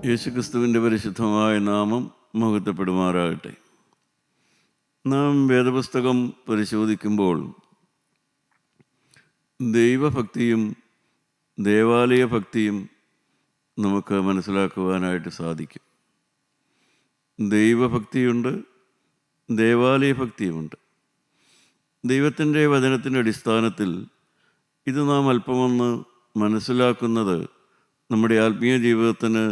യേശുക്രിസ്തുവിൻ്റെ പരിശുദ്ധമായ നാമം മഹത്വപ്പെടുമാറാകട്ടെ. നാം വേദപുസ്തകം പരിശോധിക്കുമ്പോൾ ദൈവഭക്തിയും ദേവാലയ ഭക്തിയും നമുക്ക് മനസ്സിലാക്കുവാനായിട്ട് സാധിക്കും. ദൈവഭക്തിയുണ്ട്, ദേവാലയ ഭക്തിയുമുണ്ട്. ദൈവത്തിൻ്റെ വചനത്തിൻ്റെ അടിസ്ഥാനത്തിൽ ഇത് നാം അല്പമൊന്ന് മനസ്സിലാക്കുന്നത് നമ്മുടെ ആത്മീയ ജീവിതത്തിന്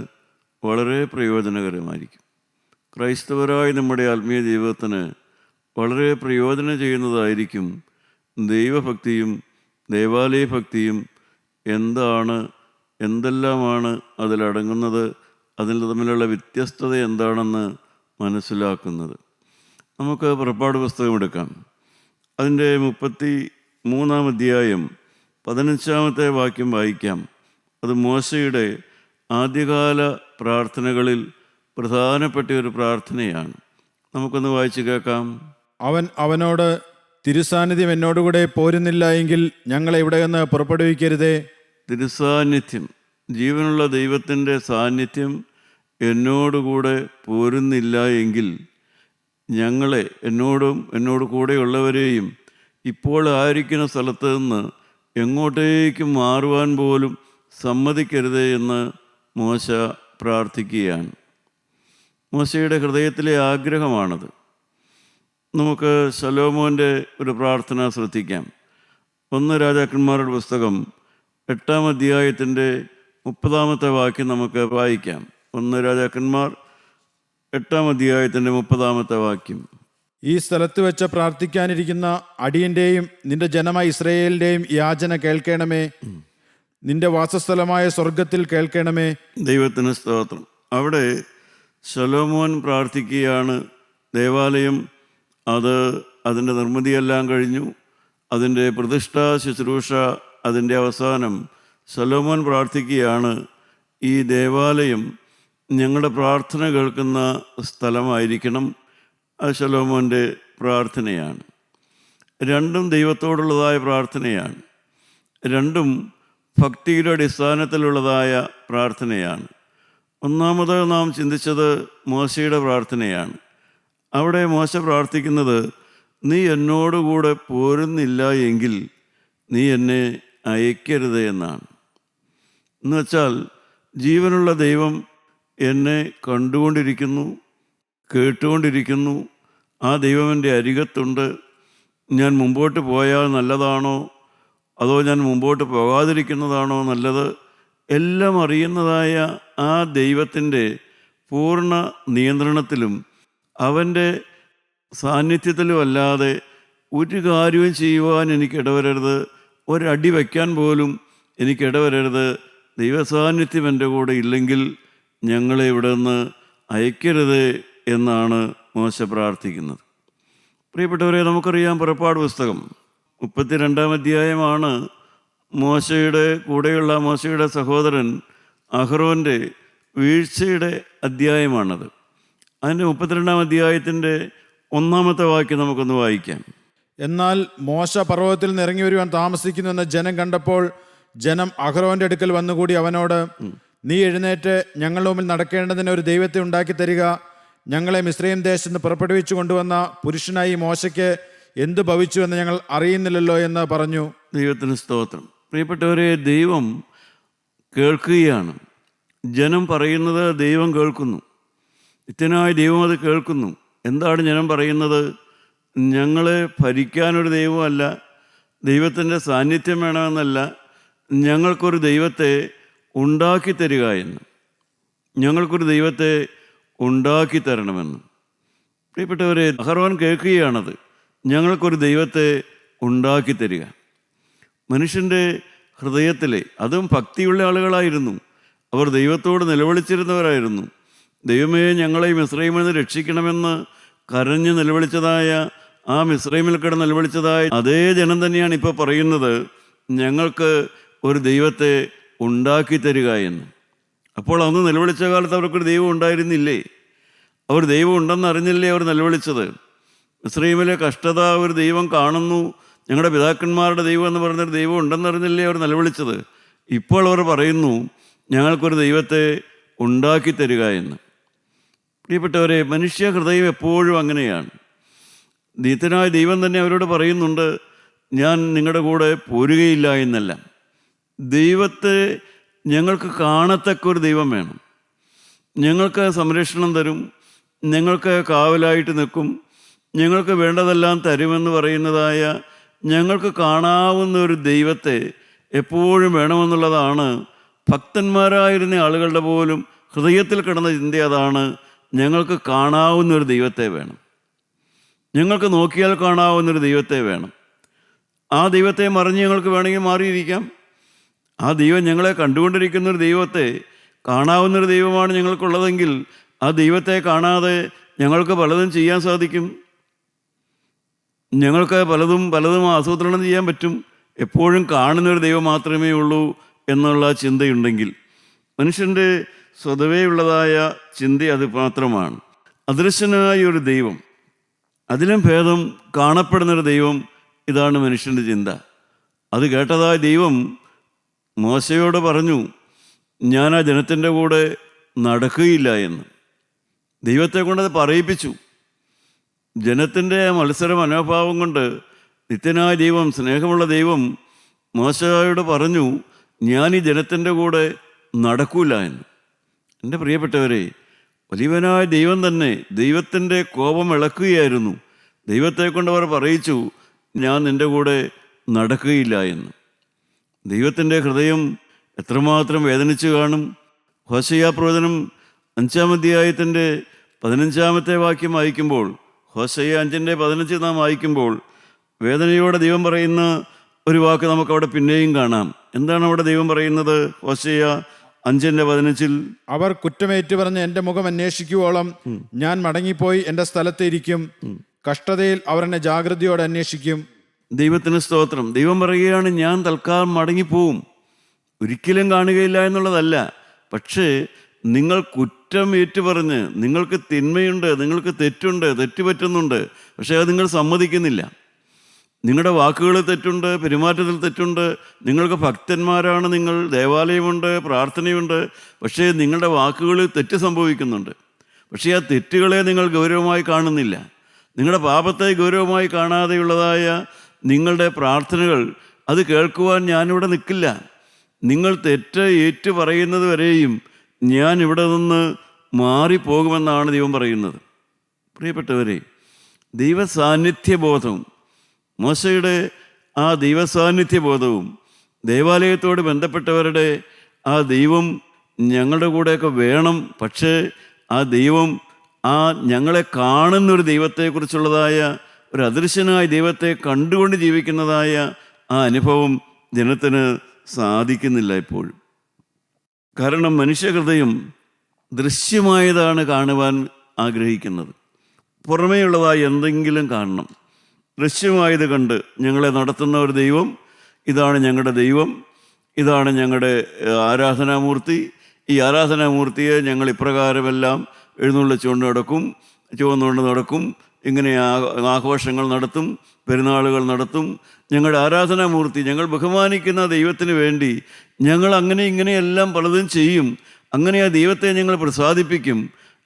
വളരെ പ്രയോജനകരമായിരിക്കും. ക്രൈസ്തവരായ നമ്മുടെ ആത്മീയ ജീവിതത്തിന് വളരെ പ്രയോജനം ചെയ്യുന്നതായിരിക്കും ദൈവഭക്തിയും ദേവാലയ ഭക്തിയും എന്തെല്ലാമാണ് അതിലടങ്ങുന്നത്, അതിൽ തമ്മിലുള്ള വ്യത്യസ്തത എന്താണെന്ന് മനസ്സിലാക്കുന്നത്. നമുക്ക് പുറപ്പാട് പുസ്തകം എടുക്കാം. അതിൻ്റെ 33-ാം അധ്യായം 15-ാമത്തെ വാക്യം വായിക്കാം. അത് മോശയുടെ ആദ്യകാല പ്രാർത്ഥനകളിൽ പ്രധാനപ്പെട്ട ഒരു പ്രാർത്ഥനയാണ്. നമുക്കൊന്ന് വായിച്ചു കേൾക്കാം. അവനോട്, തിരുസാന്നിധ്യം എന്നോടുകൂടെ പോരുന്നില്ല എങ്കിൽ ഞങ്ങളെ ഇവിടെ നിന്ന് പുറപ്പെടുവിക്കരുതേ. തിരുസാന്നിധ്യം, ജീവനുള്ള ദൈവത്തിൻ്റെ സാന്നിധ്യം എന്നോടുകൂടെ പോരുന്നില്ല എങ്കിൽ ഞങ്ങളെ, എന്നോട് കൂടെയുള്ളവരെയും ഇപ്പോൾ ആയിരിക്കുന്ന സ്ഥലത്ത് നിന്ന് എങ്ങോട്ടേക്കും മാറുവാൻ പോലും സമ്മതിക്കരുതേ എന്ന് മോശ പ്രാർത്ഥിക്കുകയാണ്. മോശയുടെ ഹൃദയത്തിലെ ആഗ്രഹമാണത്. നമുക്ക് ശലോമോൻ്റെ ഒരു പ്രാർത്ഥന ശ്രദ്ധിക്കാം. 1 രാജാക്കന്മാരുടെ പുസ്തകം 8-ാം അധ്യായത്തിൻ്റെ 30-ാമത്തെ വാക്യം നമുക്ക് വായിക്കാം. 1 രാജാക്കന്മാർ 8-ാം അധ്യായത്തിൻ്റെ 30-ാമത്തെ വാക്യം. ഈ സ്ഥലത്ത് വെച്ച് പ്രാർത്ഥിക്കാനിരിക്കുന്ന അടിയൻ്റെയും നിന്റെ ജനമായ ഇസ്രായേലിൻ്റെയും യാചന കേൾക്കണമേ. നിന്റെ വാസസ്ഥലമായ സ്വർഗത്തിൽ കേൾക്കണമേ. ദൈവത്തിന് സ്തോത്രം. അവിടെ ശലോമോൻ പ്രാർത്ഥിക്കുകയാണ്. ദേവാലയം അതിൻ്റെ നിർമ്മിതിയെല്ലാം കഴിഞ്ഞു. അതിൻ്റെ പ്രതിഷ്ഠാ ശുശ്രൂഷ അതിൻ്റെ അവസാനം ശലോമോൻ പ്രാർത്ഥിക്കുകയാണ്, ഈ ദേവാലയം ഞങ്ങളുടെ പ്രാർത്ഥന കേൾക്കുന്ന സ്ഥലമായിരിക്കണം. അത് ശലോമോൻ്റെ പ്രാർത്ഥനയാണ്. രണ്ടും ദൈവത്തോടുള്ളതായ പ്രാർത്ഥനയാണ്. രണ്ടും ഭക്തിയുടെ അടിസ്ഥാനത്തിലുള്ളതായ പ്രാർത്ഥനയാണ്. ഒന്നാമത് നാം ചിന്തിച്ചത് മോശയുടെ പ്രാർത്ഥനയാണ്. അവിടെ മോശ പ്രാർത്ഥിക്കുന്നത്, നീ എന്നോടുകൂടെ പോരുന്നില്ല എങ്കിൽ നീ എന്നെ അയക്കരുത് എന്നാണ്. എന്നുവെച്ചാൽ ജീവനുള്ള ദൈവം എന്നെ കണ്ടുകൊണ്ടിരിക്കുന്നു, കേട്ടുകൊണ്ടിരിക്കുന്നു. ആ ദൈവം എൻ്റെ അരികത്തുണ്ട്. ഞാൻ മുമ്പോട്ട് പോയാൽ നല്ലതാണോ അതോ ഞാൻ മുമ്പോട്ട് പോകാതിരിക്കുന്നതാണോ നല്ലത്, എല്ലാം അറിയുന്നതായ ആ ദൈവത്തിൻ്റെ പൂർണ്ണ നിയന്ത്രണത്തിലും അവൻ്റെ സാന്നിധ്യത്തിലും അല്ലാതെ ഒരു കാര്യവും ചെയ്യുവാൻ എനിക്കിടവരരുത്, ഒരടി വയ്ക്കാൻ പോലും എനിക്കിടവരരുത്. ദൈവസാന്നിധ്യം എൻ്റെ കൂടെ ഇല്ലെങ്കിൽ ഞങ്ങളെ ഇവിടെ നിന്ന് അയക്കരുത് എന്നാണ് മോശ പ്രാർത്ഥിക്കുന്നത്. പ്രിയപ്പെട്ടവരെ, നമുക്കറിയാം പുറപ്പാട് പുസ്തകം 32-ാം അധ്യായമാണ് മോശയുടെ കൂടെയുള്ള മോശയുടെ സഹോദരൻ അഹ്റോൻ്റെ വീഴ്ചയുടെ അധ്യായമാണത്. അതിൻ്റെ 32-ാം അധ്യായത്തിൻ്റെ 1-ാമത്തെ വാക്യം നമുക്കൊന്ന് വായിക്കാം. എന്നാൽ മോശ പർവ്വതത്തിൽ നിന്ന് ഇറങ്ങി വരുവാൻ താമസിക്കുന്നുവെന്ന് ജനം കണ്ടപ്പോൾ ജനം അഹ്റോന്റെ അടുക്കൽ വന്നുകൂടി അവനോട്, നീ എഴുന്നേറ്റ് ഞങ്ങളുടെ മുമ്പിൽ നടക്കേണ്ടതിന് ഒരു ദൈവത്തെ ഉണ്ടാക്കി തരിക. ഞങ്ങളെ മിസ്രയീം ദേശത്ത് നിന്ന് പുറപ്പെടുവിച്ചു കൊണ്ടുവന്ന പുരുഷനായി മോശയ്ക്ക് എന്ത് ഭവിച്ചു എന്ന് ഞങ്ങൾ അറിയുന്നില്ലല്ലോ എന്ന് പറഞ്ഞു. ദൈവത്തിന് സ്തോത്രം. പ്രിയപ്പെട്ടവരെ, ദൈവം കേൾക്കുകയാണ്. ജനം പറയുന്നത് ദൈവം കേൾക്കുന്നു. നിത്യനായ ദൈവം അത് കേൾക്കുന്നു. എന്താണ് ജനം പറയുന്നത്? ഞങ്ങളെ ഭരിക്കാനൊരു ദൈവമല്ല, ദൈവത്തിൻ്റെ സാന്നിധ്യം വേണമെന്നല്ല, ഞങ്ങൾക്കൊരു ദൈവത്തെ ഉണ്ടാക്കി തരിക എന്ന്, ഞങ്ങൾക്കൊരു ദൈവത്തെ ഉണ്ടാക്കി തരണമെന്ന്. പ്രിയപ്പെട്ടവരെ, അഹ്റോൻ കേൾക്കുകയാണത്, ഞങ്ങൾക്കൊരു ദൈവത്തെ ഉണ്ടാക്കി തരിക. മനുഷ്യൻ്റെ ഹൃദയത്തിലെ, അതും ഭക്തിയുള്ള ആളുകളായിരുന്നു, അവർ ദൈവത്തോട് നിലവിളിച്ചിരുന്നവരായിരുന്നു. ദൈവമേ, ഞങ്ങളെ മിസ്രയീമിൽ നിന്ന് രക്ഷിക്കണമെന്ന് കരഞ്ഞ് നിലവിളിച്ചതായ, ആ മിസ്രയീമിൽ കിടന്ന് നിലവിളിച്ചതായ അതേ ജനം തന്നെയാണ് ഇപ്പോൾ പറയുന്നത്, ഞങ്ങൾക്ക് ഒരു ദൈവത്തെ ഉണ്ടാക്കി തരിക എന്ന്. അപ്പോൾ അന്ന് നിലവിളിച്ച കാലത്ത് അവർക്കൊരു ദൈവം ഉണ്ടായിരുന്നില്ലേ? അവർ ദൈവം ഉണ്ടെന്ന് അറിഞ്ഞില്ലേ അവർ നിലവിളിച്ചത്? മിസ്രയീമിലെ കഷ്ടത ഒരു ദൈവം കാണുന്നു, ഞങ്ങളുടെ പിതാക്കന്മാരുടെ ദൈവം എന്ന് പറഞ്ഞൊരു ദൈവം ഉണ്ടെന്നറിഞ്ഞില്ലേ അവർ നിലവിളിച്ചത്? ഇപ്പോൾ അവർ പറയുന്നു, ഞങ്ങൾക്കൊരു ദൈവത്തെ ഉണ്ടാക്കി തരിക എന്ന്. പ്രിയപ്പെട്ടവരെ, മനുഷ്യ ഹൃദയം എപ്പോഴും അങ്ങനെയാണ്. നിത്യനായ ദൈവം തന്നെ അവരോട് പറയുന്നുണ്ട്, ഞാൻ നിങ്ങളുടെ കൂടെ പോരുകയില്ല എന്നല്ല. ദൈവത്തെ ഞങ്ങൾക്ക് കാണത്തക്കൊരു ദൈവം വേണം. ഞങ്ങൾക്ക് സംരക്ഷണം തരും, ഞങ്ങൾക്ക് കാവലായിട്ട് നിൽക്കും, ഞങ്ങൾക്ക് വേണ്ടതെല്ലാം തരുമെന്ന് പറയുന്നതായ, ഞങ്ങൾക്ക് കാണാവുന്ന ഒരു ദൈവത്തെ എപ്പോഴും വേണമെന്നുള്ളതാണ് ഭക്തന്മാരായിരുന്ന ആളുകളുടെ പോലും ഹൃദയത്തിൽ കിടന്ന ചിന്ത. അതാണ്, ഞങ്ങൾക്ക് കാണാവുന്നൊരു ദൈവത്തെ വേണം, ഞങ്ങൾക്ക് നോക്കിയാൽ കാണാവുന്നൊരു ദൈവത്തെ വേണം. ആ ദൈവത്തെ മറിഞ്ഞ് ഞങ്ങൾക്ക് വേണമെങ്കിൽ മാറിയിരിക്കാം. ആ ദൈവം ഞങ്ങളെ കണ്ടുകൊണ്ടിരിക്കുന്നൊരു ദൈവത്തെ, കാണാവുന്നൊരു ദൈവമാണ് ഞങ്ങൾക്കുള്ളതെങ്കിൽ ആ ദൈവത്തെ കാണാതെ ഞങ്ങൾക്ക് പലതും ചെയ്യാൻ സാധിക്കും. ഞങ്ങൾക്ക് പലതും ആസൂത്രണം ചെയ്യാൻ പറ്റും. എപ്പോഴും കാണുന്നൊരു ദൈവം മാത്രമേ ഉള്ളൂ എന്നുള്ള ചിന്തയുണ്ടെങ്കിൽ മനുഷ്യൻ്റെ സ്വതവേ ഉള്ളതായ ചിന്ത അത് മാത്രമാണ്. അദൃശ്യനായ ഒരു ദൈവം, അതിലും ഭേദം കാണപ്പെടുന്നൊരു ദൈവം, ഇതാണ് മനുഷ്യൻ്റെ ചിന്ത. അത് കേട്ടതായ ദൈവം മോശയോട് പറഞ്ഞു, ഞാൻ ആ ജനത്തിൻ്റെ കൂടെ നടക്കുകയില്ല എന്ന്. ദൈവത്തെ കൊണ്ടത് പറയിപ്പിച്ചു. ജനത്തിൻ്റെ മത്സര മനോഭാവം കൊണ്ട് നിത്യനായ ദൈവം, സ്നേഹമുള്ള ദൈവം മോശയോട് പറഞ്ഞു, ഞാൻ ഈ ജനത്തിൻ്റെ കൂടെ നടക്കൂല എന്ന്. എൻ്റെ പ്രിയപ്പെട്ടവരെ, വലിയവനായ ദൈവം തന്നെ ദൈവത്തിൻ്റെ കോപം ഇളക്കുകയായിരുന്നു. ദൈവത്തെ കൊണ്ടവർ പറയിച്ചു, ഞാൻ നിൻ്റെ കൂടെ നടക്കുകയില്ല എന്ന്. ദൈവത്തിൻ്റെ ഹൃദയം എത്രമാത്രം വേദനിച്ചു കാണും. ഹോശയ്യാ പ്രവചനം 5-ാം അധ്യായത്തിൻ്റെ 15-ാമത്തെ വാക്യം വായിക്കുമ്പോൾ, ഹോശയ്യ 5:15 നാം വായിക്കുമ്പോൾ, വേദനയോടെ ദൈവം പറയുന്ന ഒരു വാക്ക് നമുക്കവിടെ പിന്നെയും കാണാം. എന്താണ് അവിടെ ദൈവം പറയുന്നത്? ഹോശയ്യ 5:15, അവർ കുറ്റമേറ്റു പറഞ്ഞ് എൻ്റെ മുഖം അന്വേഷിക്കുവോളം ഞാൻ മടങ്ങിപ്പോയി എൻ്റെ സ്ഥലത്ത് ഇരിക്കും. കഷ്ടതയിൽ അവർ എന്നെ ജാഗ്രതയോടെ അന്വേഷിക്കും. ദൈവത്തിന് സ്തോത്രം. ദൈവം പറയുകയാണ്, ഞാൻ തൽക്കാലം മടങ്ങിപ്പോവും, ഒരിക്കലും കാണുകയില്ല എന്നുള്ളതല്ല. പക്ഷേ നിങ്ങൾ കുറ്റം ഏറ്റുപറഞ്ഞ്, നിങ്ങൾക്ക് തിന്മയുണ്ട്, നിങ്ങൾക്ക് തെറ്റുണ്ട്, തെറ്റുപറ്റുന്നുണ്ട്, പക്ഷേ അത് നിങ്ങൾ സമ്മതിക്കുന്നില്ല. നിങ്ങളുടെ വാക്കുകളിൽ തെറ്റുണ്ട്, പെരുമാറ്റത്തിൽ തെറ്റുണ്ട്, നിങ്ങൾക്ക് ഭക്തന്മാരാണ്, നിങ്ങൾ ദേവാലയമുണ്ട്, പ്രാർത്ഥനയുണ്ട്, പക്ഷേ നിങ്ങളുടെ വാക്കുകളിൽ തെറ്റ് സംഭവിക്കുന്നുണ്ട്. പക്ഷേ ആ തെറ്റുകളെ നിങ്ങൾ ഗൗരവമായി കാണുന്നില്ല. നിങ്ങളുടെ പാപത്തെ ഗൗരവമായി കാണാതെയുള്ളതായ നിങ്ങളുടെ പ്രാർത്ഥനകൾ, അത് കേൾക്കുവാൻ ഞാനിവിടെ നിൽക്കില്ല. നിങ്ങൾ തെറ്റ് ഏറ്റു പറയുന്നത് വരെയും ഞാൻ ഇവിടെ നിന്ന് മാറിപ്പോകുമെന്നാണ് ദൈവം പറയുന്നത്. പ്രിയപ്പെട്ടവരെ, ദൈവസാന്നിധ്യബോധവും മോശയുടെ ആ ദൈവസാന്നിധ്യബോധവും ദേവാലയത്തോട് ബന്ധപ്പെട്ടവരുടെ ആ ദൈവം ഞങ്ങളുടെ കൂടെയൊക്കെ വേണം, പക്ഷേ ആ ദൈവം ആ ഞങ്ങളെ കാണുന്നൊരു ദൈവത്തെക്കുറിച്ചുള്ളതായ ഒരു അദൃശ്യനായ ദൈവത്തെ കണ്ടുകൊണ്ട് ജീവിക്കുന്നതായ ആ അനുഭവം ജനത്തിന് സാധിക്കുന്നില്ല ഇപ്പോഴും. കാരണം മനുഷ്യഹൃദയം ദൃശ്യമായതാണ് കാണുവാൻ ആഗ്രഹിക്കുന്നത്. പുറമേയുള്ളതായി എന്തെങ്കിലും കാണണം. ദൃശ്യമായത് കണ്ട് ഞങ്ങളെ നടത്തുന്ന ഒരു ദൈവം, ഇതാണ് ഞങ്ങളുടെ ദൈവം, ഇതാണ് ഞങ്ങളുടെ ആരാധനാമൂർത്തി, ഈ ആരാധനാമൂർത്തിയെ ഞങ്ങൾ ഇപ്രകാരമെല്ലാം എഴുന്നള്ളിച്ചുകൊണ്ട് നടക്കും, ചുവന്നുകൊണ്ട് നടക്കും, ഇങ്ങനെ ആഘോഷങ്ങൾ നടത്തും, പെരുന്നാളുകൾ നടത്തും. ഞങ്ങളുടെ ആരാധനാമൂർത്തി, ഞങ്ങൾ ബഹുമാനിക്കുന്ന ദൈവത്തിന് വേണ്ടി ഞങ്ങൾ അങ്ങനെ ഇങ്ങനെയെല്ലാം പലതും ചെയ്യും. അങ്ങനെ ആ ദൈവത്തെ ഞങ്ങൾ പ്രസാദിപ്പിക്കും.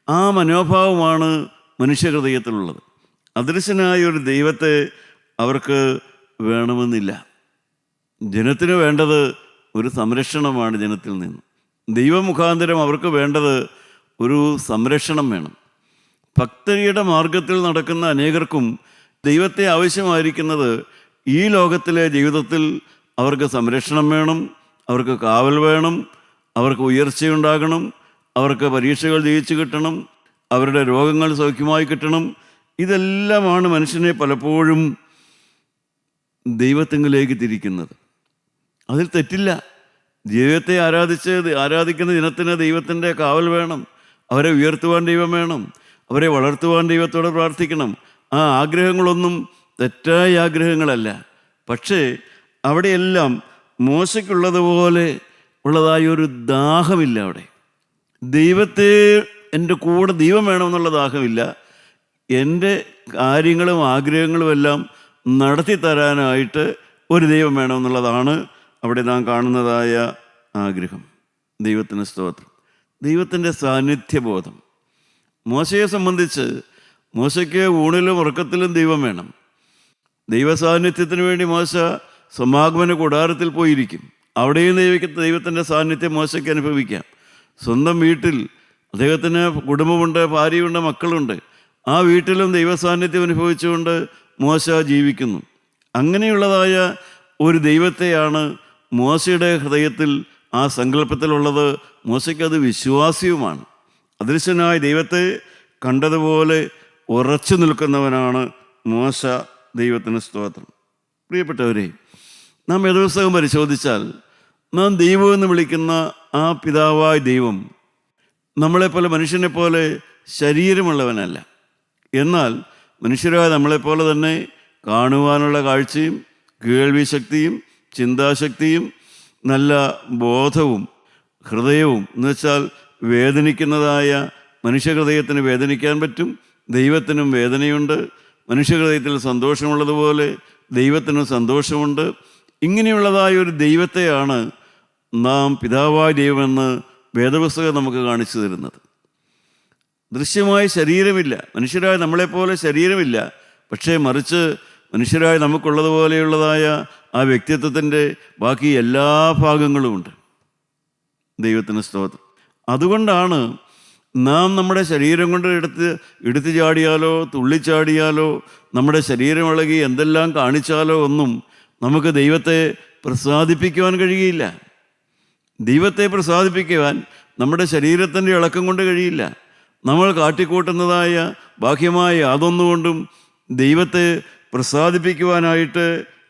ആ മനോഭാവമാണ് മനുഷ്യഹൃദയത്തിലുള്ളത്. അദൃശ്യനായ ഒരു ദൈവത്തെ അവർക്ക് വേണമെന്നില്ല. ജനത്തിന് വേണ്ടത് ഒരു സംരക്ഷണമാണ്. ജനത്തിൽ നിന്ന് ദൈവമുഖാന്തരം അവർക്ക് വേണ്ടത് ഒരു സംരക്ഷണം വേണം. ഭക്തിയുടെ മാർഗത്തിൽ നടക്കുന്ന അനേകർക്കും ദൈവത്തെ ആവശ്യമായിരിക്കുന്നത് ഈ ലോകത്തിലെ ജീവിതത്തിൽ അവർക്ക് സംരക്ഷണം വേണം, അവർക്ക് കാവൽ വേണം, അവർക്ക് ഉയർച്ചയുണ്ടാകണം, അവർക്ക് പരീക്ഷകൾ ജയിച്ചു കിട്ടണം, അവരുടെ രോഗങ്ങൾ സൗഖ്യമായി കിട്ടണം. ഇതെല്ലാമാണ് മനുഷ്യനെ പലപ്പോഴും ദൈവത്തിങ്കിലേക്ക് തിരിക്കുന്നത്. അതിൽ തെറ്റില്ല. ദൈവത്തെ ആരാധിക്കുന്ന ജനത്തിന് ദൈവത്തിൻ്റെ കാവൽ വേണം, അവരെ ഉയർത്തുവാൻ ദൈവം വേണം, അവരെ വളർത്തുവാൻ ദൈവത്തോട് പ്രാർത്ഥിക്കണം. ആ ആഗ്രഹങ്ങളൊന്നും തെറ്റായ ആഗ്രഹങ്ങളല്ല. പക്ഷേ അവിടെയെല്ലാം മോശയ്ക്കുള്ളതുപോലെ ഉള്ളതായ ഒരു ദാഹമില്ല. അവിടെ ദൈവത്തെ എൻ്റെ കൂടെ ദൈവം വേണമെന്നുള്ള ദാഹമില്ല. എൻ്റെ കാര്യങ്ങളും ആഗ്രഹങ്ങളും എല്ലാം നടത്തി തരാനായിട്ട് ഒരു ദൈവം വേണമെന്നുള്ളതാണ് അവിടെ നാം കാണുന്നതായ ആഗ്രഹം. ദൈവത്തിന് സ്തോത്രം. ദൈവത്തിൻ്റെ സാന്നിധ്യബോധം. മോശയെ സംബന്ധിച്ച് മോശയ്ക്ക് ഊണിലും ഉറക്കത്തിലും ദൈവം വേണം. ദൈവസാന്നിധ്യത്തിന് വേണ്ടി മോശ സമാഗമന കൂടാരത്തിൽ പോയിരിക്കും. അവിടെയും ദൈവത്തിൻ്റെ സാന്നിധ്യം മോശയ്ക്ക് അനുഭവിക്കാം. സ്വന്തം വീട്ടിൽ അദ്ദേഹത്തിന് കുടുംബമുണ്ട്, ഭാര്യയുണ്ട്, മക്കളുണ്ട്. ആ വീട്ടിലും ദൈവസാന്നിധ്യം അനുഭവിച്ചുകൊണ്ട് മോശ ജീവിക്കുന്നു. അങ്ങനെയുള്ളതായ ഒരു ദൈവത്തെയാണ് മോശയുടെ ഹൃദയത്തിൽ, ആ സങ്കല്പത്തിലുള്ളത്. മോശയ്ക്കത് വിശ്വാസ്യവുമാണ്. അദൃശ്യനായ ദൈവത്തെ കണ്ടതുപോലെ ഉറച്ചു നിൽക്കുന്നവനാണ് മോശ. ദൈവത്തിന് സ്തോത്രം. പ്രിയപ്പെട്ടവരെ, നാം വേദപുസ്തകം പരിശോധിച്ചാൽ നാം ദൈവം എന്ന് വിളിക്കുന്ന ആ പിതാവായ ദൈവം നമ്മളെപ്പോലെ, മനുഷ്യനെപ്പോലെ ശരീരമുള്ളവനല്ല. എന്നാൽ മനുഷ്യരായ നമ്മളെപ്പോലെ തന്നെ കാണുവാനുള്ള കാഴ്ചയും കേൾവി ശക്തിയും ചിന്താശക്തിയും നല്ല ബോധവും ഹൃദയവും, എന്നുവെച്ചാൽ വേദനിക്കുന്നതായ മനുഷ്യഹൃദയത്തിന് വേദനിക്കാൻ പറ്റും. ദൈവത്തിനും വേദനയുണ്ട്. മനുഷ്യഹൃദയത്തിൽ സന്തോഷമുള്ളതുപോലെ ദൈവത്തിനും സന്തോഷമുണ്ട്. ഇങ്ങനെയുള്ളതായ ഒരു ദൈവത്തെയാണ് നാം പിതാവായ ദൈവമെന്ന് വേദപുസ്തകം നമുക്ക് കാണിച്ചു തരുന്നത്. ദൃശ്യമായ ശരീരമില്ല, മനുഷ്യരായ നമ്മളെപ്പോലെ ശരീരമില്ല. പക്ഷേ മറിച്ച് മനുഷ്യരായ നമുക്കുള്ളതുപോലെയുള്ളതായ ആ വ്യക്തിത്വത്തിൻ്റെ ബാക്കി എല്ലാ ഭാഗങ്ങളുമുണ്ട്. ദൈവത്തിന് സ്തോത്രം. അതുകൊണ്ടാണ് നാം നമ്മുടെ ശരീരം കൊണ്ട് എടുത്തു ചാടിയാലോ തുള്ളിച്ചാടിയാലോ നമ്മുടെ ശരീരം ഇളകി എന്തെല്ലാം കാണിച്ചാലോ ഒന്നും നമുക്ക് ദൈവത്തെ പ്രസാദിപ്പിക്കുവാൻ കഴിയില്ല. ദൈവത്തെ പ്രസാദിപ്പിക്കുവാൻ നമ്മുടെ ശരീരത്തിൻ്റെ ഇളക്കം കൊണ്ട് കഴിയില്ല. നമ്മൾ കാട്ടിക്കൂട്ടുന്നതായ ബാഹ്യമായ യാതൊന്നുകൊണ്ടും ദൈവത്തെ പ്രസാദിപ്പിക്കുവാനായിട്ട്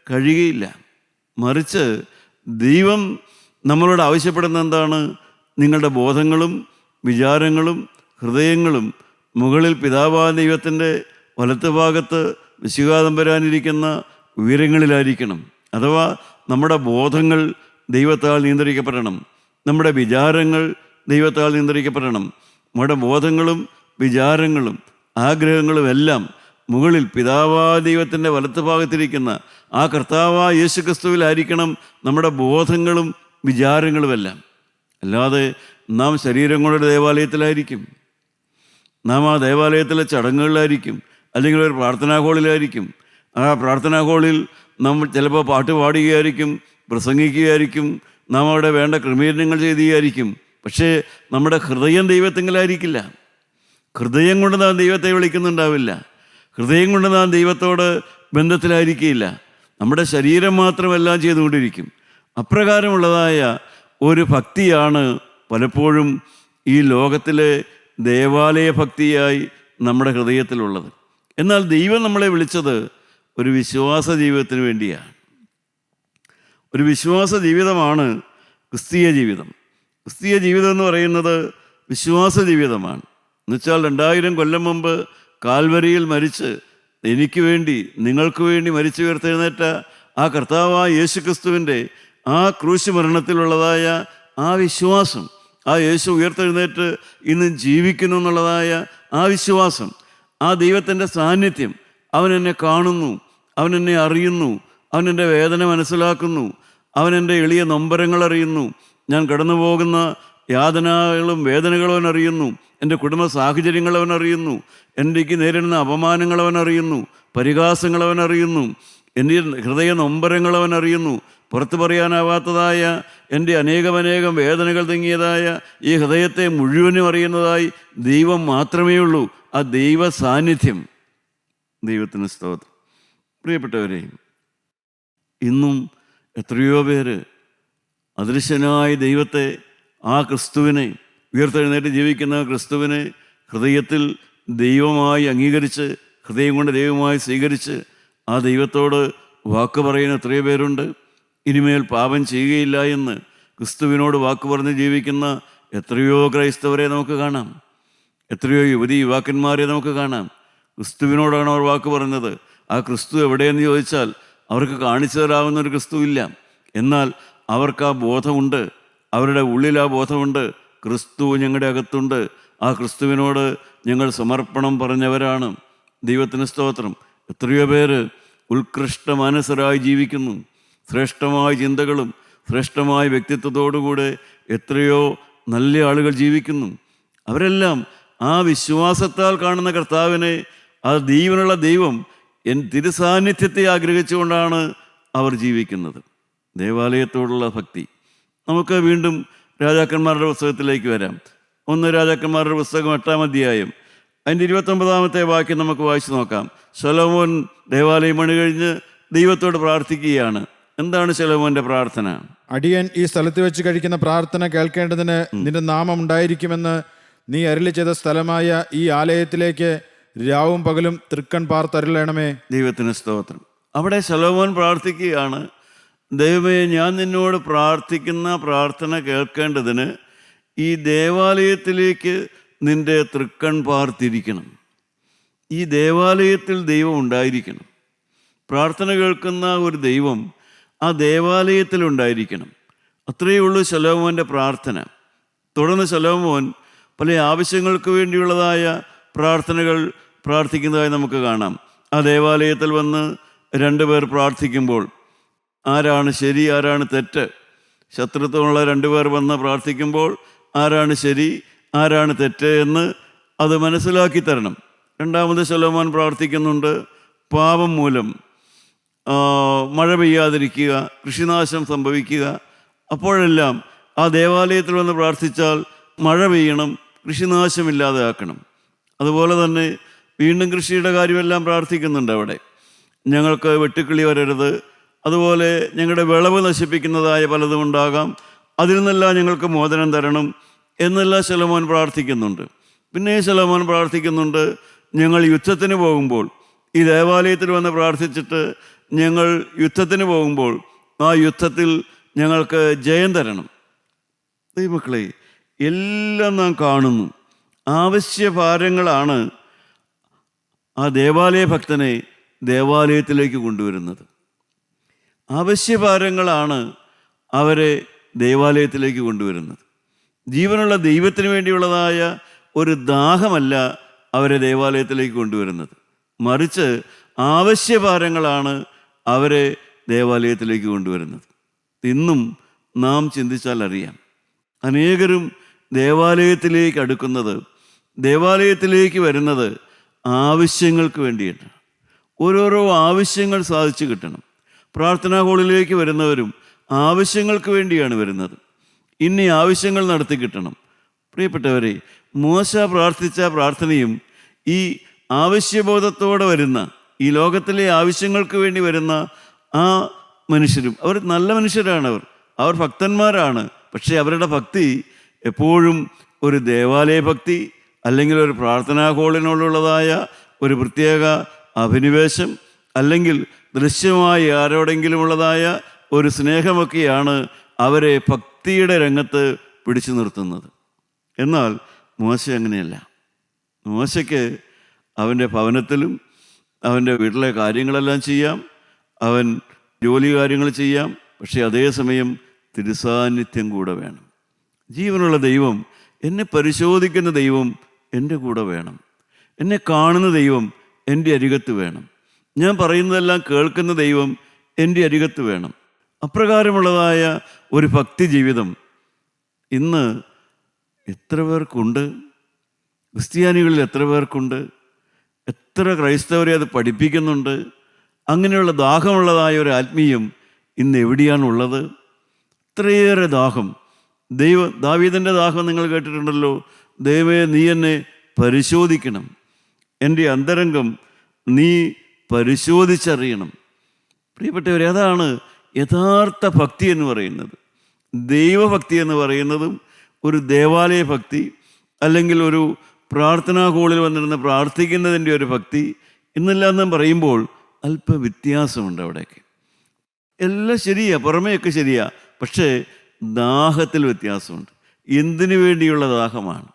കഴിയുകയില്ല. മറിച്ച് ദൈവം നമ്മളോട് ആവശ്യപ്പെടുന്ന എന്താണ്? നിങ്ങളുടെ ബോധങ്ങളും വിചാരങ്ങളും ഹൃദയങ്ങളും മുകളിൽ പിതാവായ ദൈവത്തിൻ്റെ വലത്ത് ഭാഗത്ത് വിശുകാതം വരാനിരിക്കുന്ന ഉയരങ്ങളിലായിരിക്കണം. അഥവാ നമ്മുടെ ബോധങ്ങൾ ദൈവത്താൽ നിയന്ത്രിക്കപ്പെടണം. നമ്മുടെ വിചാരങ്ങൾ ദൈവത്താൽ നിയന്ത്രിക്കപ്പെടണം. നമ്മുടെ ബോധങ്ങളും വിചാരങ്ങളും ആഗ്രഹങ്ങളും എല്ലാം മുകളിൽ പിതാവായ ദൈവത്തിൻ്റെ വലത്ത് ഭാഗത്തിരിക്കുന്ന ആ കർത്താവായ യേശു ക്രിസ്തുവിലായിരിക്കണം നമ്മുടെ ബോധങ്ങളും വിചാരങ്ങളുമെല്ലാം. അല്ലാതെ നാം ശരീരം കൊണ്ടൊരു ദേവാലയത്തിലായിരിക്കും, നാം ആ ദേവാലയത്തിലെ ചടങ്ങുകളിലായിരിക്കും, അല്ലെങ്കിൽ ഒരു പ്രാർത്ഥനാ ഹോളിലായിരിക്കും. ആ പ്രാർത്ഥനാ ഹോളിൽ നമ്മൾ ചിലപ്പോൾ പാട്ട് പാടുകയായിരിക്കും, പ്രസംഗിക്കുകയായിരിക്കും, നാം അവിടെ വേണ്ട ക്രമീകരണങ്ങൾ ചെയ്യുകയായിരിക്കും. പക്ഷേ നമ്മുടെ ഹൃദയം ദൈവത്തെങ്കിലായിരിക്കില്ല. ഹൃദയം കൊണ്ട് നാം ദൈവത്തെ വിളിക്കുന്നുണ്ടാവില്ല. ഹൃദയം കൊണ്ട് നാം ദൈവത്തോട് ബന്ധത്തിലായിരിക്കില്ല. നമ്മുടെ ശരീരം മാത്രമെല്ലാം ചെയ്തുകൊണ്ടിരിക്കും. അപ്രകാരമുള്ളതായ ഒരു ഭക്തിയാണ് പലപ്പോഴും ഈ ലോകത്തിലെ ദേവാലയ ഭക്തിയായി നമ്മുടെ ഹൃദയത്തിലുള്ളത്. എന്നാൽ ദൈവം നമ്മളെ വിളിച്ചത് ഒരു വിശ്വാസ ജീവിതത്തിന് വേണ്ടിയാണ്. ഒരു വിശ്വാസ ജീവിതമാണ് ക്രിസ്തീയ ജീവിതം. ക്രിസ്തീയ ജീവിതം എന്ന് പറയുന്നത് വിശ്വാസ ജീവിതമാണ്. എന്നുവെച്ചാൽ 2000 കൊല്ലം മുമ്പ് കാൽവരിയിൽ മരിച്ച് എനിക്ക് വേണ്ടി നിങ്ങൾക്ക് വേണ്ടി മരിച്ചു ഉയർത്തെഴുന്നേറ്റ ആ കർത്താവായ യേശു ക്രിസ്തുവിൻ്റെ ആ ക്രൂശ് മരണത്തിലുള്ളതായ ആ വിശ്വാസം, ആ യേശു ഉയർത്തെഴുന്നേറ്റ് ഇന്ന് ജീവിക്കുന്നു എന്നുള്ളതായ ആ വിശ്വാസം, ആ ദൈവത്തിൻ്റെ സാന്നിധ്യം, അവൻ എന്നെ കാണുന്നു, അവൻ എന്നെ അറിയുന്നു, അവൻ എൻ്റെ വേദന മനസ്സിലാക്കുന്നു, അവൻ എൻ്റെ എളിയ നൊമ്പരങ്ങൾ അറിയുന്നു, ഞാൻ കടന്നു പോകുന്ന യാതനകളും വേദനകളും അവൻ അറിയുന്നു, എൻ്റെ കുടുംബ സാഹചര്യങ്ങൾ അവൻ അറിയുന്നു, എനിക്ക് നേരിടുന്ന അപമാനങ്ങൾ അവൻ അറിയുന്നു, പരിഹാസങ്ങൾ അവൻ അറിയുന്നു, എൻ്റെ ഹൃദയ നൊമ്പരങ്ങൾ അവൻ അറിയുന്നു, പുറത്തു പറയാനാവാത്തതായ എൻ്റെ അനേകം വേദനകൾ തിങ്ങിയതായ ഈ ഹൃദയത്തെ മുഴുവനും അറിയുന്നതായി ദൈവം മാത്രമേ ഉള്ളൂ. ആ ദൈവ സാന്നിധ്യം. ദൈവത്തിന് സ്തോത്രം. പ്രിയപ്പെട്ടവരെ, ഇന്നും എത്രയോ പേര് അദൃശ്യനായ ദൈവത്തെ, ആ ക്രിസ്തുവിനെ, ഉയർത്തെഴുന്നേറ്റ് ജീവിക്കുന്ന ക്രിസ്തുവിനെ ഹൃദയത്തിൽ ദൈവമായി അംഗീകരിച്ച്, ഹൃദയം കൊണ്ട് ദൈവമായി സ്വീകരിച്ച് ആ ദൈവത്തോട് വാക്ക് പറയുന്ന എത്രയോ പേരുണ്ട്. ഇനിമേൽ പാപം ചെയ്യുകയില്ല എന്ന് ക്രിസ്തുവിനോട് വാക്ക് പറഞ്ഞ് ജീവിക്കുന്ന എത്രയോ ക്രൈസ്തവരെ നമുക്ക് കാണാം. എത്രയോ യുവതി യുവാക്കന്മാരെ നമുക്ക് കാണാം. ക്രിസ്തുവിനോടാണ് അവർ വാക്ക് പറഞ്ഞത്. ആ ക്രിസ്തു എവിടെയെന്ന് ചോദിച്ചാൽ അവർക്ക് കാണിച്ചു തരാവുന്ന ഒരു ക്രിസ്തു ഇല്ല. എന്നാൽ അവർക്ക് ആ ബോധമുണ്ട്, അവരുടെ ഉള്ളിൽ ആ ബോധമുണ്ട്. ക്രിസ്തു ഞങ്ങളുടെ അകത്തുണ്ട്. ആ ക്രിസ്തുവിനോട് ഞങ്ങൾ സമർപ്പണം പറഞ്ഞവരാണ്. ദൈവത്തിന് സ്തോത്രം. എത്രയോ പേര് ഉത്കൃഷ്ട മനസ്സരായി ജീവിക്കുന്നു. ശ്രേഷ്ഠമായ ചിന്തകളും ശ്രേഷ്ഠമായ വ്യക്തിത്വത്തോടുകൂടെ എത്രയോ നല്ല ആളുകൾ ജീവിക്കുന്നു. അവരെല്ലാം ആ വിശ്വാസത്താൽ കാണുന്ന കർത്താവിനെ, ആ ജീവനുള്ള ദൈവം തിരുസാന്നിധ്യത്തെ ആഗ്രഹിച്ചുകൊണ്ടാണ് അവർ ജീവിക്കുന്നത്. ദേവാലയത്തോടുള്ള ഭക്തി. നമുക്ക് വീണ്ടും രാജാക്കന്മാരുടെ പുസ്തകത്തിലേക്ക് വരാം. 1 രാജാക്കന്മാരുടെ പുസ്തകം 8-ാം അധ്യായം അതിൻ്റെ 29-ാമത്തെ വാക്യം നമുക്ക് വായിച്ചു നോക്കാം. ശലോമോൻ ദേവാലയം പണി കഴിഞ്ഞ് ദൈവത്തോട് പ്രാർത്ഥിക്കുകയാണ്. എന്താണ് ശലോമോന്റെ പ്രാർത്ഥന? അടിയൻ ഈ സ്ഥലത്ത് വെച്ച് കഴിക്കുന്ന പ്രാർത്ഥന കേൾക്കേണ്ടതിന് നിന്റെ നാമം ഉണ്ടായിരിക്കുമെന്ന് നീ അരുളി ചെയ്ത സ്ഥലമായ ഈ ആലയത്തിലേക്ക് രാവും പകലും തൃക്കൺ പാർത്തരുളണമേ. ദൈവത്തിന് സ്തോത്രം. അവിടെ ശലോമോൻ പ്രാർത്ഥിക്കുകയാണ്, ദൈവമേ, ഞാൻ നിന്നോട് പ്രാർത്ഥിക്കുന്ന പ്രാർത്ഥന കേൾക്കേണ്ടതിന് ഈ ദേവാലയത്തിലേക്ക് നിന്റെ തൃക്കൺ പാർത്തിരിക്കണം. ഈ ദേവാലയത്തിൽ ദൈവം ഉണ്ടായിരിക്കണം. പ്രാർത്ഥന കേൾക്കുന്ന ഒരു ദൈവം ആ ദേവാലയത്തിലുണ്ടായിരിക്കണം. അത്രയേ ഉള്ളൂ ശലോമോൻ്റെ പ്രാർത്ഥന. തുടർന്ന് ശലോമോൻ പല ആവശ്യങ്ങൾക്ക് വേണ്ടിയുള്ളതായ പ്രാർത്ഥനകൾ പ്രാർത്ഥിക്കുന്നതായി നമുക്ക് കാണാം. ആ ദേവാലയത്തിൽ വന്ന് 2 പേർ പ്രാർത്ഥിക്കുമ്പോൾ ആരാണ് ശരി, ആരാണ് തെറ്റ്? ശത്രുത്വമുള്ള 2 പേർ വന്ന് പ്രാർത്ഥിക്കുമ്പോൾ ആരാണ് ശരി, ആരാണ് തെറ്റ് എന്ന് അത് മനസ്സിലാക്കി തരണം. രണ്ടാമത് ശലോമോൻ പ്രാർത്ഥിക്കുന്നുണ്ട്, പാപം മൂലം മഴ പെയ്യാതിരിക്കുക, കൃഷിനാശം സംഭവിക്കുക. അപ്പോഴെല്ലാം ആ ദേവാലയത്തിൽ വന്ന് പ്രാർത്ഥിച്ചാൽ മഴ പെയ്യണം, കൃഷിനാശമില്ലാതെ ആക്കണം. അതുപോലെ തന്നെ വീണ്ടും കൃഷിയുടെ കാര്യമെല്ലാം പ്രാർത്ഥിക്കുന്നുണ്ട്. അവിടെ ഞങ്ങൾക്ക് വെട്ടുക്കിളി വരരുത്, അതുപോലെ ഞങ്ങളുടെ വിളവ് നശിപ്പിക്കുന്നതായ പലതും ഉണ്ടാകാം, അതിൽ നിന്നെല്ലാം ഞങ്ങൾക്ക് മോചനം തരണം എന്നെല്ലാം ശലോമോൻ പ്രാർത്ഥിക്കുന്നുണ്ട്. പിന്നെ ശലോമോൻ പ്രാർത്ഥിക്കുന്നുണ്ട്, ഞങ്ങൾ യുദ്ധത്തിന് പോകുമ്പോൾ, ഈ ദേവാലയത്തിൽ വന്ന് പ്രാർത്ഥിച്ചിട്ട് ഞങ്ങൾ യുദ്ധത്തിന് പോകുമ്പോൾ ആ യുദ്ധത്തിൽ ഞങ്ങൾക്ക് ജയം തരണം. ദൈവമക്കളെ, എല്ലാം നാം കാണുന്നു. ആവശ്യഭാരങ്ങളാണ് ആ ദേവാലയ ഭക്തനെ ദേവാലയത്തിലേക്ക് കൊണ്ടുവരുന്നത്. ആവശ്യഭാരങ്ങളാണ് അവരെ ദേവാലയത്തിലേക്ക് കൊണ്ടുവരുന്നത്. ജീവനുള്ള ദൈവത്തിന് വേണ്ടിയുള്ളതായ ഒരു ദാഹമല്ല അവരെ ദേവാലയത്തിലേക്ക് കൊണ്ടുവരുന്നത്, മറിച്ച് ആവശ്യഭാരങ്ങളാണ് അവരെ ദേവാലയത്തിലേക്ക് കൊണ്ടുവരുന്നത്. ഇന്നും നാം ചിന്തിച്ചാൽ അറിയാം, അനേകരും ദേവാലയത്തിലേക്ക് അടുക്കുന്നത്, ദേവാലയത്തിലേക്ക് വരുന്നത് ആവശ്യങ്ങൾക്ക് വേണ്ടിയിട്ടാണ്. ഓരോരോ ആവശ്യങ്ങൾ സാധിച്ചു കിട്ടണം. പ്രാർത്ഥനാ ഹാളിലേക്ക് വരുന്നവരും ആവശ്യങ്ങൾക്ക് വേണ്ടിയാണ് വരുന്നത്. ഇനി ആവശ്യങ്ങൾ നടത്തി കിട്ടണം. പ്രിയപ്പെട്ടവരെ, മോശ പ്രാർത്ഥിച്ച പ്രാർത്ഥനയും ഈ ആവശ്യബോധത്തോടെ വരുന്ന, ഈ ലോകത്തിലെ ആവശ്യങ്ങൾക്ക് വേണ്ടി വരുന്ന ആ മനുഷ്യരും, അവർ നല്ല മനുഷ്യരാണ്, അവർ ഭക്തന്മാരാണ്. പക്ഷേ അവരുടെ ഭക്തി എപ്പോഴും ഒരു ദേവാലയ ഭക്തി, അല്ലെങ്കിൽ ഒരു പ്രാർത്ഥനാ ഹാളിനോടുള്ളതായ ഒരു പ്രത്യേക അഭിനിവേശം, അല്ലെങ്കിൽ ദൃശ്യമായി ആരോടെങ്കിലുമുള്ളതായ ഒരു സ്നേഹമൊക്കെയാണ് അവരെ ഭക്തിയുടെ രംഗത്ത് പിടിച്ചു നിർത്തുന്നത്. എന്നാൽ മോശ അങ്ങനെയല്ല. മോശയ്ക്ക് അവൻ്റെ ഭവനത്തിലും അവൻ്റെ വീട്ടിലെ കാര്യങ്ങളെല്ലാം ചെയ്യാം, അവൻ ജോലി കാര്യങ്ങൾ ചെയ്യാം, പക്ഷേ അതേസമയം തിരുസാന്നിധ്യം കൂടെ വേണം. ജീവനുള്ള ദൈവം, എന്നെ പരിശോധിക്കുന്ന ദൈവം എൻ്റെ കൂടെ വേണം. എന്നെ കാണുന്ന ദൈവം എൻ്റെ അരികത്ത് വേണം. ഞാൻ പറയുന്നതെല്ലാം കേൾക്കുന്ന ദൈവം എൻ്റെ അരികത്ത് വേണം. അപ്രകാരമുള്ളതായ ഒരു ഭക്തി ജീവിതം ഇന്ന് എത്ര പേർക്കുണ്ട്? ക്രിസ്ത്യാനികളിൽ എത്ര പേർക്കുണ്ട്? എത്ര ക്രൈസ്തവരെ അത് പഠിപ്പിക്കുന്നുണ്ട്? അങ്ങനെയുള്ള ദാഹമുള്ളതായ ഒരു ആത്മീയം ഇന്ന് എവിടെയാണുള്ളത്? ഇത്രയേറെ ദാഹം. ദാവീദിൻ്റെ ദാഹം നിങ്ങൾ കേട്ടിട്ടുണ്ടല്ലോ. ദൈവമേ, നീ എന്നെ പരിശോധിക്കണം, എൻ്റെ അന്തരംഗം നീ പരിശോധിച്ചറിയണം. പ്രിയപ്പെട്ടവർ, അതാണ് യഥാർത്ഥ ഭക്തി എന്ന് പറയുന്നത്. ദൈവഭക്തി എന്ന് പറയുന്നതും ഒരു ദേവാലയ ഭക്തി, അല്ലെങ്കിൽ ഒരു പ്രാർത്ഥനാ ഹാളിൽ വന്നിരുന്ന് പ്രാർത്ഥിക്കുന്നതിൻ്റെ ഒരു ഭക്തി എന്നെല്ലാം നാം പറയുമ്പോൾ അല്പ വ്യത്യാസമുണ്ട്. അവിടെയൊക്കെ എല്ലാം ശരിയാ, പുറമേയൊക്കെ ശരിയാ, പക്ഷേ ദാഹത്തിൽ വ്യത്യാസമുണ്ട്. എന്തിനു വേണ്ടിയുള്ള ദാഹമാണ്?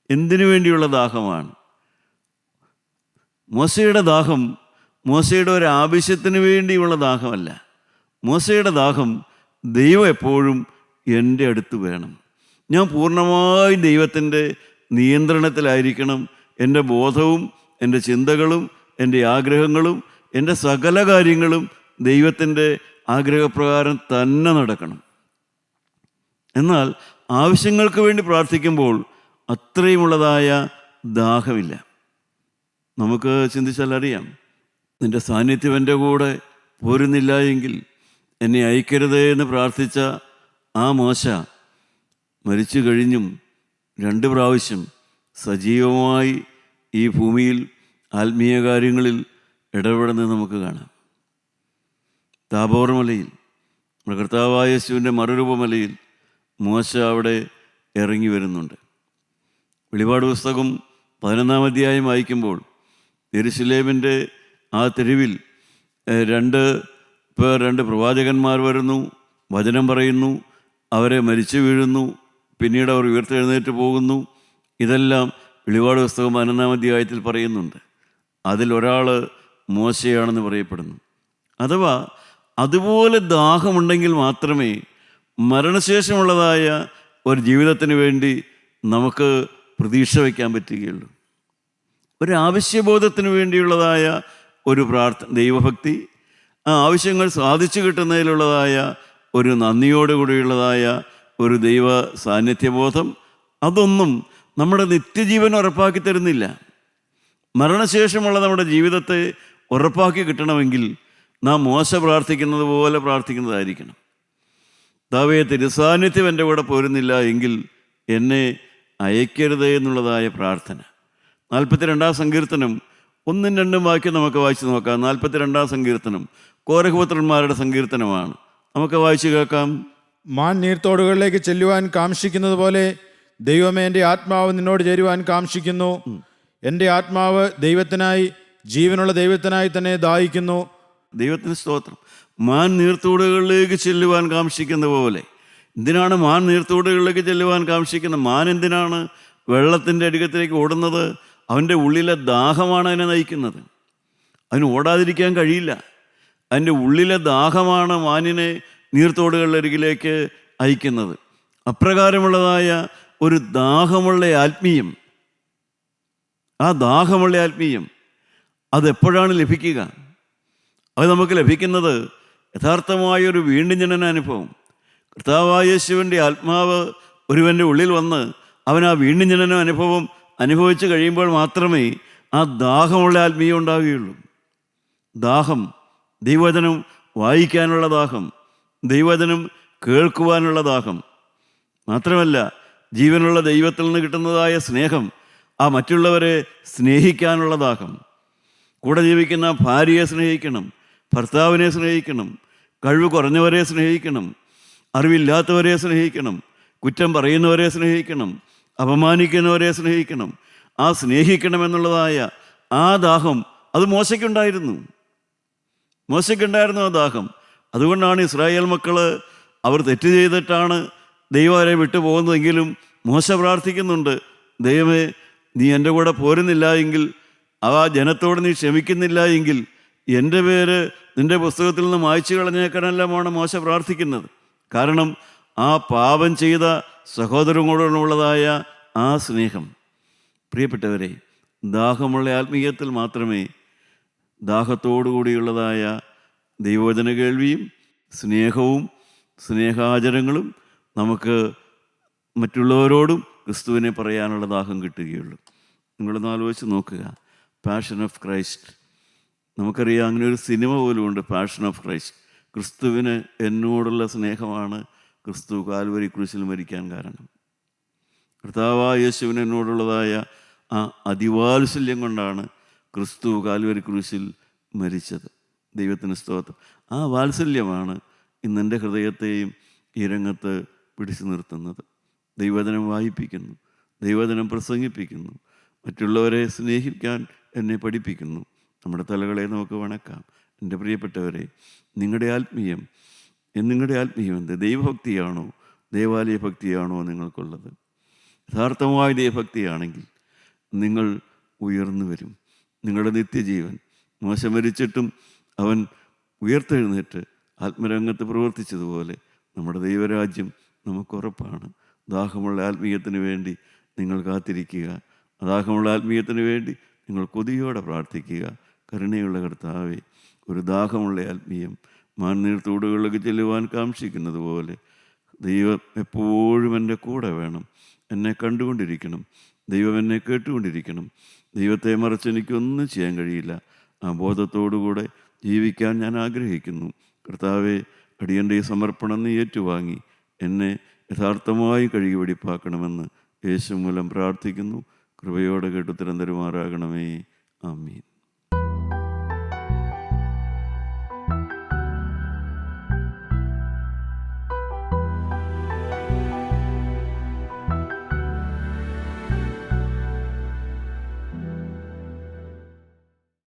എന്തിനു വേണ്ടിയുള്ള ദാഹമാണ്? മോശയുടെ ദാഹം മോശയുടെ ഒരു ആവശ്യത്തിന് വേണ്ടിയുള്ള ദാഹമല്ല. മോശയുടെ ദാഹം, ദൈവം എപ്പോഴും എൻ്റെ അടുത്ത് വേണം, ഞാൻ പൂർണ്ണമായും ദൈവത്തിൻ്റെ നിയന്ത്രണത്തിലായിരിക്കണം. എൻ്റെ ബോധവും എൻ്റെ ചിന്തകളും എൻ്റെ ആഗ്രഹങ്ങളും എൻ്റെ സകല കാര്യങ്ങളും ദൈവത്തിൻ്റെ ആഗ്രഹപ്രകാരം തന്നെ നടക്കണം. എന്നാൽ ആവശ്യങ്ങൾക്ക് വേണ്ടി പ്രാർത്ഥിക്കുമ്പോൾ അത്രയുമുള്ളതായ ദാഹമില്ല. നമുക്ക് ചിന്തിച്ചാൽ അറിയാം, നിൻ്റെ സാന്നിധ്യം എൻ്റെ കൂടെ പോരുന്നില്ല എങ്കിൽ എന്നെ അയക്കരുതേ എന്ന് പ്രാർത്ഥിച്ച ആ മോശ മരിച്ചു കഴിഞ്ഞും 2 പ്രാവശ്യം സജീവമായി ഈ ഭൂമിയിൽ ആത്മീയ കാര്യങ്ങളിൽ ഇടപെടുന്നത് നമുക്ക് കാണാം. താബോർ മലയിൽ, നമ്മുടെ കർത്താവായ യേശുവിൻ്റെ മറുരൂപമലയിൽ മോശ അവിടെ ഇറങ്ങി വരുന്നുണ്ട്. വെളിപാട് പുസ്തകം 11-ാം അധ്യായം വായിക്കുമ്പോൾ യെരുശലേമിൻ്റെ ആ തെരുവിൽ 2 പ്രവാചകന്മാർ വരുന്നു, വചനം പറയുന്നു, അവരെ മരിച്ചു വീഴുന്നു, പിന്നീട് അവർ ഉയർത്തെഴുന്നേറ്റ് പോകുന്നു. ഇതെല്ലാം വെളിപാട് പുസ്തകം 11-ാം അധ്യായത്തിൽ പറയുന്നുണ്ട്. അതിലൊരാൾ മോശയാണെന്ന് പറയപ്പെടുന്നു. അഥവാ അതുപോലെ ദാഹമുണ്ടെങ്കിൽ മാത്രമേ മരണശേഷമുള്ളതായ ഒരു ജീവിതത്തിന് വേണ്ടി നമുക്ക് പ്രതീക്ഷ വയ്ക്കാൻ പറ്റുകയുള്ളൂ. ഒരു ആവശ്യബോധത്തിന് വേണ്ടിയുള്ളതായ ഒരു ദൈവഭക്തി, ആ ആവശ്യങ്ങൾ സാധിച്ചു കിട്ടുന്നതിലുള്ളതായ ഒരു നന്ദിയോടുകൂടിയുള്ളതായ ഒരു ദൈവ സാന്നിധ്യബോധം, അതൊന്നും നമ്മുടെ നിത്യജീവൻ ഉറപ്പാക്കി തരുന്നില്ല. മരണശേഷമുള്ള നമ്മുടെ ജീവിതത്തെ ഉറപ്പാക്കി കിട്ടണമെങ്കിൽ നാം മോശ പ്രാർത്ഥിക്കുന്നത് പോലെ പ്രാർത്ഥിക്കുന്നതായിരിക്കണം. കർത്താവേ, തിരുസാന്നിധ്യം എൻ്റെ കൂടെ പോരുന്നില്ല എങ്കിൽ എന്നെ അയക്കരുത് എന്നുള്ളതായ പ്രാർത്ഥന. 42-ാം സങ്കീർത്തനം 1-2 വാക്യം നമുക്ക് വായിച്ച് നോക്കാം. 42-ാം സങ്കീർത്തനം കോരഹ് പുത്രന്മാരുടെ സങ്കീർത്തനമാണ്. നമുക്ക് വായിച്ച് കേൾക്കാം. മാൻ നീർത്തോടുകളിലേക്ക് ചെല്ലുവാൻ കാംക്ഷിക്കുന്നത് പോലെ ദൈവമേ, എൻ്റെ ആത്മാവ് നിന്നോട് ചേരുവാൻ കാംക്ഷിക്കുന്നു. എൻ്റെ ആത്മാവ് ദൈവത്തിനായി, ജീവനുള്ള ദൈവത്തിനായി തന്നെ ദാഹിക്കുന്നു. ദൈവത്തിന് സ്തോത്രം. മാൻ നീർത്തോടുകളിലേക്ക് ചെല്ലുവാൻ കാംക്ഷിക്കുന്ന പോലെ. എന്തിനാണ് മാൻ നീർത്തോടുകളിലേക്ക് ചെല്ലുവാൻ കാംക്ഷിക്കുന്നത്? മാൻ എന്തിനാണ് വെള്ളത്തിൻ്റെ അരികത്തിലേക്ക് ഓടുന്നത്? അവൻ്റെ ഉള്ളിലെ ദാഹമാണ് അതിനെ നയിക്കുന്നത്. അതിന് ഓടാതിരിക്കാൻ കഴിയില്ല. അതിൻ്റെ ഉള്ളിലെ ദാഹമാണ് മാനിനെ നീർത്തോടുകളുടെ അരികിലേക്ക് അയക്കുന്നത്. അപ്രകാരമുള്ളതായ ഒരു ദാഹമുള്ള ആത്മീയം, ആ ദാഹമുള്ള ആത്മീയം അതെപ്പോഴാണ് ലഭിക്കുക? അത് നമുക്ക് ലഭിക്കുന്നത് യഥാർത്ഥമായൊരു വീണ്ടും ജനന അനുഭവം. കർത്താവായ യേശുവിൻ്റെ ആത്മാവ് ഒരുവൻ്റെ ഉള്ളിൽ വന്ന് അവൻ ആ വീണ്ടും ജനന അനുഭവം അനുഭവിച്ച് കഴിയുമ്പോൾ മാത്രമേ ആ ദാഹമുള്ള ആത്മീയം ഉണ്ടാവുകയുള്ളൂ. ദാഹം, ദൈവവചനം വായിക്കാനുള്ള ദാഹം, ദൈവവചനം കേൾക്കുവാനുള്ള ദാഹം, മാത്രമല്ല ജീവനുള്ള ദൈവത്തിൽ നിന്ന് കിട്ടുന്നതായ സ്നേഹം, ആ മറ്റുള്ളവരെ സ്നേഹിക്കാനുള്ള ദാഹം. കൂടെ ജീവിക്കുന്ന ഭാര്യയെ സ്നേഹിക്കണം, ഭർത്താവിനെ സ്നേഹിക്കണം, കഴിവ് കുറഞ്ഞവരെ സ്നേഹിക്കണം, അറിവില്ലാത്തവരെ സ്നേഹിക്കണം, കുറ്റം പറയുന്നവരെ സ്നേഹിക്കണം, അപമാനിക്കുന്നവരെ സ്നേഹിക്കണം. ആ സ്നേഹിക്കണമെന്നുള്ളതായ ആ ദാഹം അത് മോശയ്ക്കുണ്ടായിരുന്നു ആ ദാഹം. അതുകൊണ്ടാണ് ഇസ്രായേൽ മക്കൾ അവർ തെറ്റ് ചെയ്തിട്ടാണ് ദൈവം അവരെ വിട്ടു പോകുന്നതെങ്കിലും മോശ പ്രാർത്ഥിക്കുന്നുണ്ട്, ദൈവമേ, നീ എൻ്റെ കൂടെ പോരുന്നില്ല എങ്കിൽ, ആ ജനത്തോട് നീ ക്ഷമിക്കുന്നില്ല എങ്കിൽ എൻ്റെ പേര് നിൻ്റെ പുസ്തകത്തിൽ നിന്ന് മായ്ച്ചു കളഞ്ഞേക്കാനെല്ലാമാണ് മോശ പ്രാർത്ഥിക്കുന്നത്. കാരണം ആ പാപം ചെയ്ത സഹോദരങ്ങളോടുള്ളതായ ആ സ്നേഹം. പ്രിയപ്പെട്ടവരെ, ദാഹമുള്ള ആത്മീയത്തിൽ മാത്രമേ ദാഹത്തോടുകൂടിയുള്ളതായ ദൈവവചന കേൾവിയും സ്നേഹവും സ്നേഹാചരങ്ങളും നമുക്ക് മറ്റുള്ളവരോടും ക്രിസ്തുവിനെ പറയാനുള്ള ദാഹം കിട്ടുകയുള്ളൂ. നിങ്ങളൊന്ന് ആലോചിച്ച് നോക്കുക. പാഷൻ ഓഫ് ക്രൈസ്റ്റ്, നമുക്കറിയാം, അങ്ങനെ ഒരു സിനിമ പോലുമുണ്ട്, പാഷൻ ഓഫ് ക്രൈസ്റ്റ്. ക്രിസ്തുവിന് എന്നോടുള്ള സ്നേഹമാണ് ക്രിസ്തു കാൽവരി ക്രൂശിൽ മരിക്കാൻ കാരണം. കർത്താവായ യേശുവിന് എന്നോടുള്ളതായ ആ അതിവാത്സല്യം കൊണ്ടാണ് ക്രിസ്തു കാൽവരി ക്രൂശിൽ മരിച്ചത്. ദൈവത്തിന് സ്തോത്രം. ആ വാത്സല്യമാണ് ഇന്ന് എൻ്റെ ഹൃദയത്തെയും ഈ രംഗത്ത് പിടിച്ചു നിർത്തുന്നത്. ദൈവവചനം വായിപ്പിക്കുന്നു, ദൈവവചനം പ്രസംഗിപ്പിക്കുന്നു, മറ്റുള്ളവരെ സ്നേഹിക്കാൻ എന്നെ പഠിപ്പിക്കുന്നു. നമ്മുടെ തലകളെ നമുക്ക് വണക്കാം. എൻ്റെ പ്രിയപ്പെട്ടവരെ, നിങ്ങളുടെ ആത്മീയം എന്ത്? ദൈവഭക്തിയാണോ, ദേവാലയ ഭക്തിയാണോ നിങ്ങൾക്കുള്ളത്? യഥാർത്ഥമായ ദൈവഭക്തിയാണെങ്കിൽ നിങ്ങൾ ഉയർന്നു വരും. നിങ്ങളുടെ നിത്യജീവൻ, മോശ മരിച്ചിട്ടും അവൻ ഉയർത്തെഴുന്നേറ്റ് ആത്മരംഗത്ത് പ്രവർത്തിച്ചതുപോലെ നമ്മുടെ ദൈവരാജ്യം നമുക്കുറപ്പാണ്. ദാഹമുള്ള ആത്മീയത്തിന് വേണ്ടി നിങ്ങൾ കാത്തിരിക്കുക. ദാഹമുള്ള ആത്മീയത്തിന് വേണ്ടി നിങ്ങൾ കൊതിയോടെ പ്രാർത്ഥിക്കുക. കരുണയുള്ള കർത്താവേ, ഒരു ദാഹമുള്ള ആത്മീയം മാൻനീർത്തോടുകളിലേക്ക് ചെല്ലുവാൻ കാംക്ഷിക്കുന്നത് പോലെ ദൈവം എപ്പോഴും എൻ്റെ കൂടെ വേണം, എന്നെ കണ്ടുകൊണ്ടിരിക്കണം, ദൈവം എന്നെ കേട്ടുകൊണ്ടിരിക്കണം. ദൈവത്തെ മറിച്ച് എനിക്കൊന്നും ചെയ്യാൻ കഴിയില്ല. ആ ബോധത്തോടുകൂടെ ജീവിക്കാൻ ഞാൻ ആഗ്രഹിക്കുന്നു. കർത്താവെ, അടിയൻ്റെ ഈ സമർപ്പണം നീ ഏറ്റുവാങ്ങി എന്നെ യഥാർത്ഥമായി കഴുകി വെടിപ്പാക്കണമെന്ന് യേശു മൂലം പ്രാർത്ഥിക്കുന്നു. കൃപയോടെ കേട്ടുത്തരം തരുമാറാകണമേ. ആമീൻ.